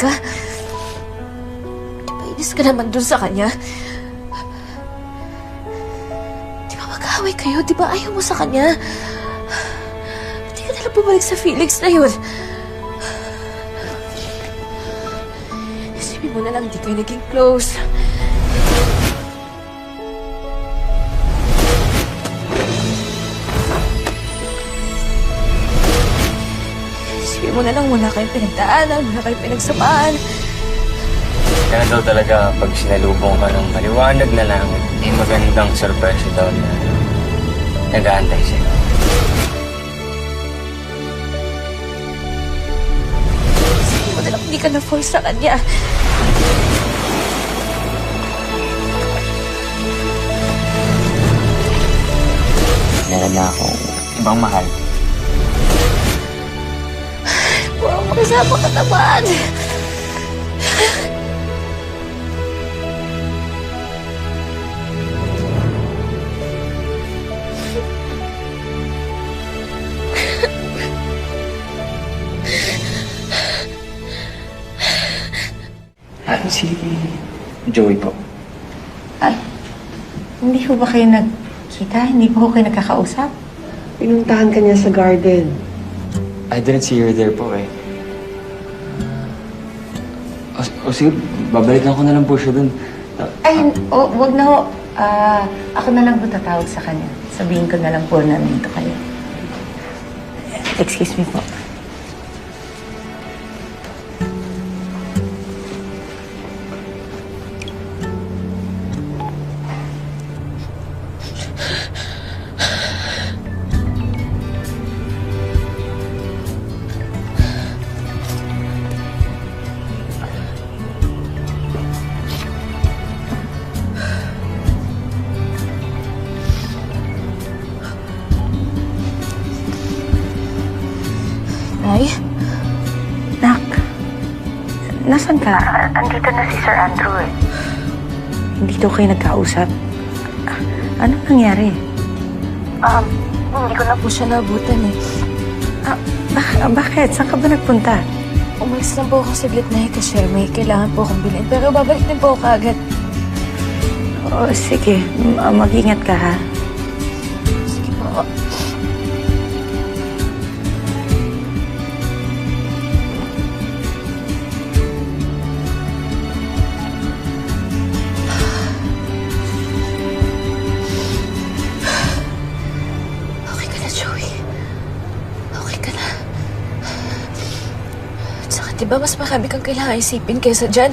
ka? Di ba inis ka naman dun sa kanya? Di ba mag-away kayo? Di ba ayaw mo sa kanya? Hindi ka nalang bumalik sa feelings na yun. Isipin mo na lang, di kayo naging close. Isipin mo na lang, wala kayong pinagdaanan, wala kayong pinagsamaan. Kaya daw talaga pag sinalubong ka ng maliwanag na langit, eh magandang surprise daw na nag-aantay sa'yo. Isipin mo na lang, hindi ka na-force sa kanya. Meron na akong ibang mahal. Wow, makasama ka naman. Si Joey po. Ay, hindi ko ba kayo nagkita? Hindi po kayo nagkakausap? Pinuntahan ka niya sa garden. I didn't see her there po eh. O sige, babalikan ko na lang po siya dun. Ay, wag na ho. Ako na lang po tatawag sa kanya. Sabihin ko na lang po na nandito kayo. Excuse me po. Nay? Nak, nasan ka? Andito na si Sir Andrew eh. Hindi daw kayo nagkausap. Anong nangyari? Hindi ko na po siya naabutan eh. Bakit? Saan ka ba nagpunta? Umalis lang po ako saglit na kasi may kailangan po akong bilhin. Pero babalik din po ako kaagad. Sige. Mag-ingat ka ha. Sige po. Okay ka na, Joey. Okay ka na. At saka diba mas marami kang kailangan isipin kaysa dyan?